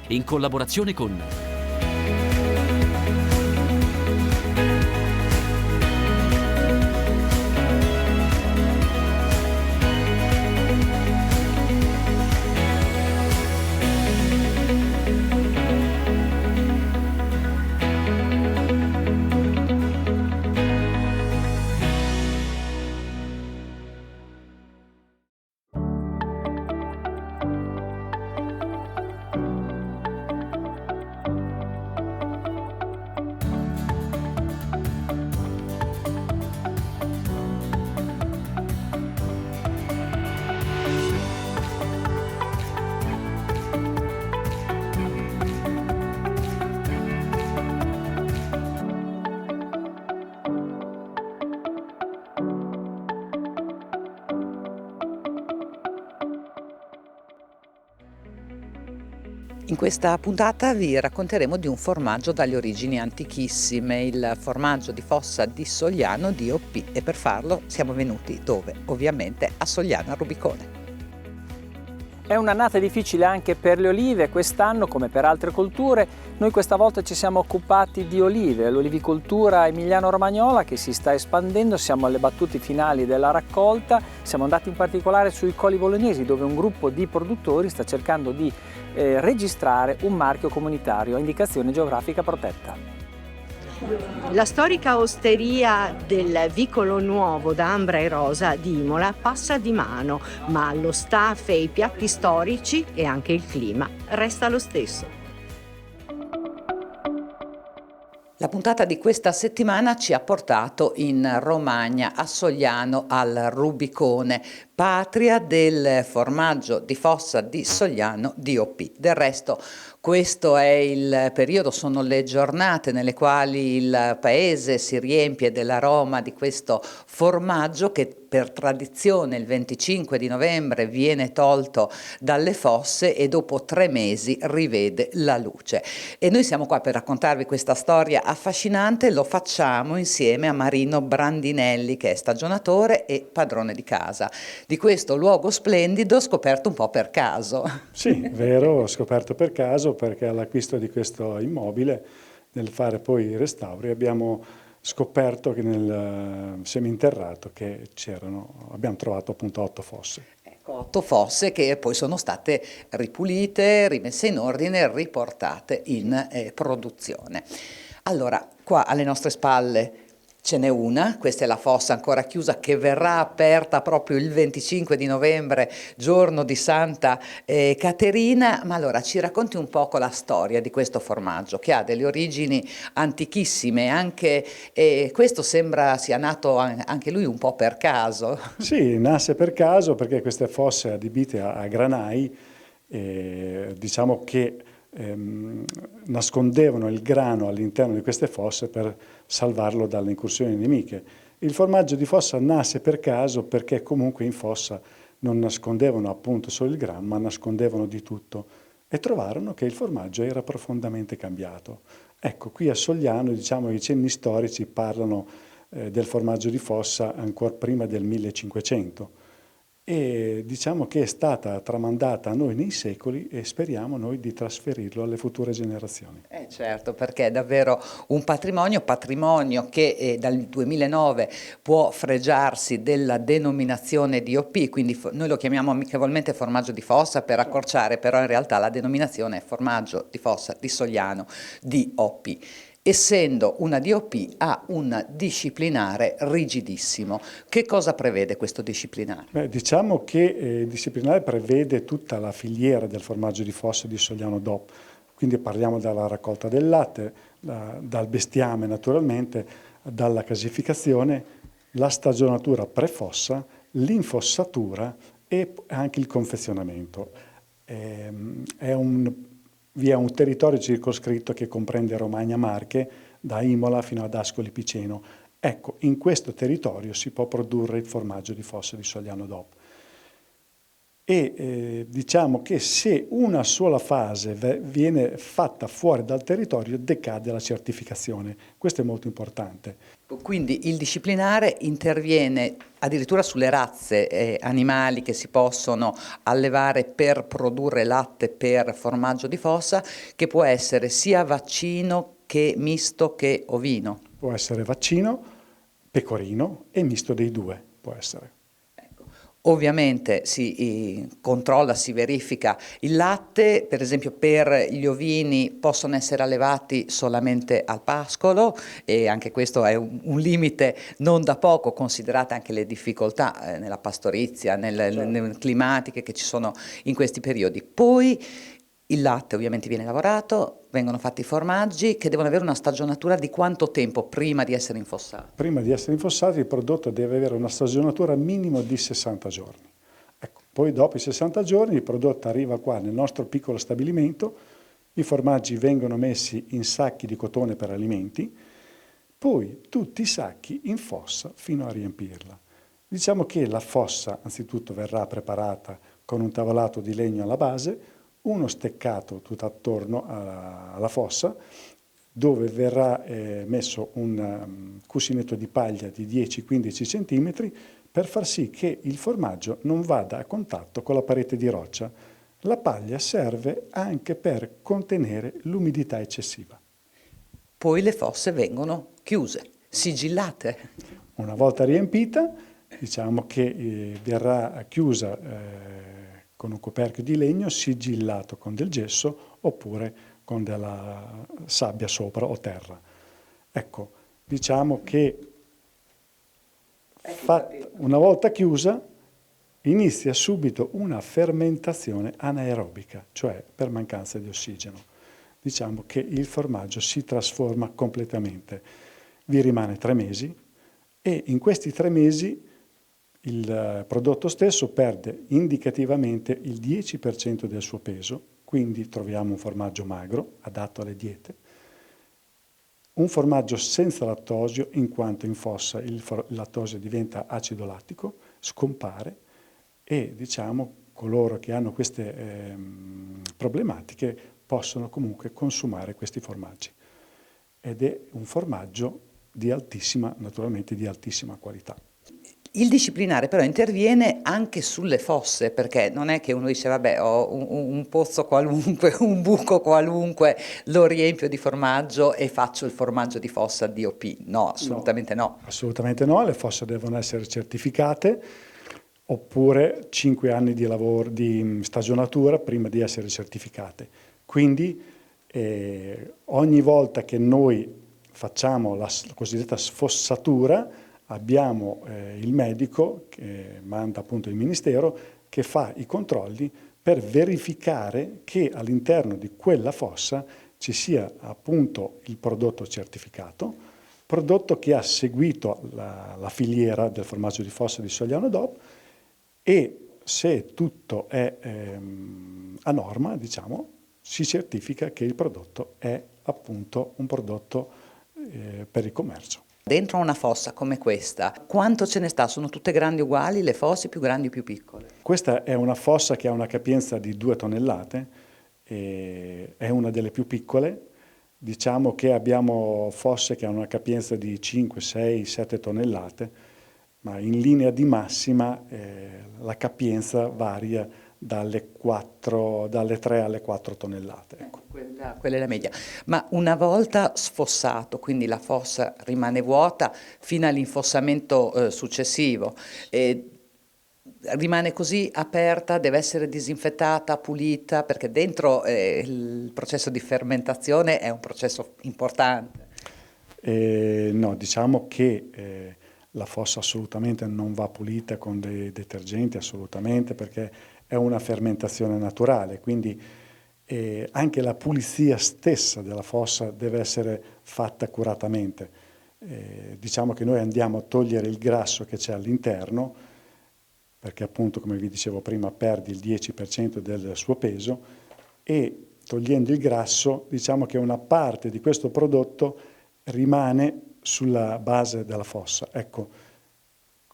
in collaborazione con In questa puntata vi racconteremo di un formaggio dalle origini antichissime, il formaggio di Fossa di Sogliano DOP, e per farlo siamo venuti dove? Ovviamente a Sogliano, a Rubicone. È un'annata difficile anche per le olive, quest'anno come per altre colture. Noi questa volta ci siamo occupati di olive, l'olivicoltura emiliano-romagnola che si sta espandendo, siamo alle battute finali della raccolta, siamo andati in particolare sui Colli Bolognesi dove un gruppo di produttori sta cercando di registrare un marchio comunitario a indicazione geografica protetta. La storica osteria del Vicolo Nuovo da Ambra e Rosa di Imola passa di mano, ma lo staff e i piatti storici e anche il clima resta lo stesso. La puntata di questa settimana ci ha portato in Romagna, a Sogliano al Rubicone, patria del formaggio di Fossa di Sogliano DOP. Del resto questo è il periodo, sono le giornate nelle quali il paese si riempie dell'aroma di questo formaggio che per tradizione il 25 di novembre viene tolto dalle fosse e dopo 3 mesi rivede la luce. E noi siamo qua per raccontarvi questa storia affascinante, lo facciamo insieme a Marino Brandinelli che è stagionatore e padrone di casa. Di questo luogo splendido scoperto un po' per caso. Sì, vero, ho scoperto per caso perché all'acquisto di questo immobile, nel fare poi i restauri, abbiamo scoperto che nel seminterrato che abbiamo trovato appunto 8 fosse. 8 fosse che poi sono state ripulite, rimesse in ordine, riportate in produzione. Allora, qua alle nostre spalle ce n'è una, questa è la fossa ancora chiusa che verrà aperta proprio il 25 di novembre, giorno di Santa Caterina. Ma allora ci racconti un poco la storia di questo formaggio che ha delle origini antichissime, anche questo sembra sia nato anche lui un po' per caso. Sì, nasce per caso perché queste fosse adibite a granai, diciamo che nascondevano il grano all'interno di queste fosse per salvarlo dalle incursioni nemiche. Il formaggio di fossa nasce per caso perché comunque in fossa non nascondevano appunto solo il grano, ma nascondevano di tutto e trovarono che il formaggio era profondamente cambiato. Ecco, qui a Sogliano diciamo i cenni storici parlano del formaggio di fossa ancora prima del 1500. E diciamo che è stata tramandata a noi nei secoli e speriamo noi di trasferirlo alle future generazioni. Certo, perché è davvero un patrimonio che dal 2009 può fregiarsi della denominazione DOP, quindi noi lo chiamiamo amichevolmente formaggio di fossa per accorciare, però in realtà la denominazione è formaggio di fossa di Sogliano DOP. Essendo una DOP ha un disciplinare rigidissimo. Che cosa prevede questo disciplinare? Diciamo che il disciplinare prevede tutta la filiera del formaggio di fossa di Sogliano DOP, quindi parliamo dalla raccolta del latte, dal bestiame naturalmente, dalla casificazione, la stagionatura pre-fossa, l'infossatura e anche il confezionamento. Vi è un territorio circoscritto che comprende Romagna Marche, da Imola fino ad Ascoli Piceno. Ecco, in questo territorio si può produrre il formaggio di fossa di Sogliano DOP. e diciamo che se una sola fase viene fatta fuori dal territorio decade la certificazione. Questo è molto importante. Quindi il disciplinare interviene addirittura sulle razze animali che si possono allevare per produrre latte per formaggio di fossa, che può essere sia vaccino che misto che ovino. Può essere vaccino, pecorino e misto dei due può essere. Ovviamente si controlla, si verifica il latte, per esempio per gli ovini possono essere allevati solamente al pascolo e anche questo è un limite non da poco, considerate anche le difficoltà nella pastorizia, nelle climatiche che ci sono in questi periodi. Poi il latte ovviamente viene lavorato, vengono fatti i formaggi che devono avere una stagionatura di quanto tempo prima di essere infossati? Prima di essere infossati il prodotto deve avere una stagionatura minimo di 60 giorni. Ecco, poi dopo i 60 giorni il prodotto arriva qua nel nostro piccolo stabilimento, i formaggi vengono messi in sacchi di cotone per alimenti, poi tutti i sacchi in fossa fino a riempirla. Diciamo che la fossa anzitutto verrà preparata con un tavolato di legno alla base, uno steccato tutto attorno alla fossa, dove verrà messo un cuscinetto di paglia di 10-15 cm per far sì che il formaggio non vada a contatto con la parete di roccia. La paglia serve anche per contenere l'umidità eccessiva. Poi le fosse vengono chiuse, sigillate. Una volta riempita, diciamo che verrà chiusa con un coperchio di legno sigillato con del gesso oppure con della sabbia sopra o terra. Ecco, diciamo che una volta chiusa inizia subito una fermentazione anaerobica, cioè per mancanza di ossigeno. Diciamo che il formaggio si trasforma completamente. Vi rimane 3 mesi e in questi 3 mesi il prodotto stesso perde indicativamente il 10% del suo peso, quindi troviamo un formaggio magro, adatto alle diete, un formaggio senza lattosio, in quanto in fossa il lattosio diventa acido lattico, scompare e diciamo coloro che hanno queste problematiche possono comunque consumare questi formaggi. Ed è un formaggio di altissima, naturalmente di altissima qualità. Il disciplinare però interviene anche sulle fosse, perché non è che uno dice vabbè ho un pozzo qualunque, un buco qualunque, lo riempio di formaggio e faccio il formaggio di fossa DOP. No, assolutamente no. Assolutamente no, le fosse devono essere certificate oppure 5 anni di lavoro di stagionatura prima di essere certificate. Quindi ogni volta che noi facciamo la cosiddetta sfossatura abbiamo il medico che manda appunto il Ministero che fa i controlli per verificare che all'interno di quella fossa ci sia appunto il prodotto certificato, prodotto che ha seguito la filiera del formaggio di fossa di Sogliano DOP e se tutto è a norma, diciamo, si certifica che il prodotto è appunto un prodotto per il commercio. Dentro una fossa come questa, quanto ce ne sta? Sono tutte grandi uguali, le fosse più grandi o più piccole? Questa è una fossa che ha una capienza di 2 tonnellate, è una delle più piccole. Diciamo che abbiamo fosse che hanno una capienza di 5, 6, 7 tonnellate, ma in linea di massima la capienza varia dalle 3 alle 4 tonnellate. Ecco. Quella è la media. Ma una volta sfossato, quindi la fossa rimane vuota fino all'infossamento successivo, rimane così aperta, deve essere disinfettata, pulita, perché dentro il processo di fermentazione è un processo importante. No, diciamo che la fossa assolutamente non va pulita con dei detergenti, assolutamente, perché è una fermentazione naturale, quindi anche la pulizia stessa della fossa deve essere fatta accuratamente. Diciamo che noi andiamo a togliere il grasso che c'è all'interno, perché appunto, come vi dicevo prima, perdi il 10% del suo peso e togliendo il grasso, diciamo che una parte di questo prodotto rimane sulla base della fossa. Ecco,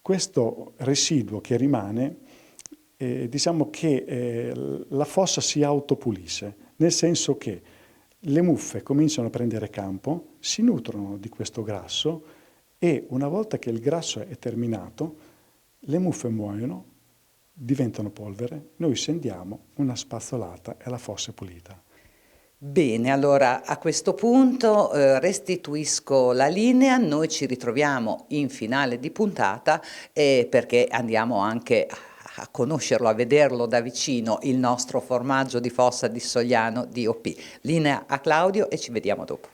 questo residuo che rimane diciamo che la fossa si autopulisce, nel senso che le muffe cominciano a prendere campo, si nutrono di questo grasso e una volta che il grasso è terminato, le muffe muoiono, diventano polvere, noi scendiamo una spazzolata e la fossa è pulita. Bene, allora a questo punto restituisco la linea, noi ci ritroviamo in finale di puntata perché andiamo anche a conoscerlo, a vederlo da vicino, il nostro formaggio di Fossa di Sogliano DOP. Linea a Claudio e ci vediamo dopo.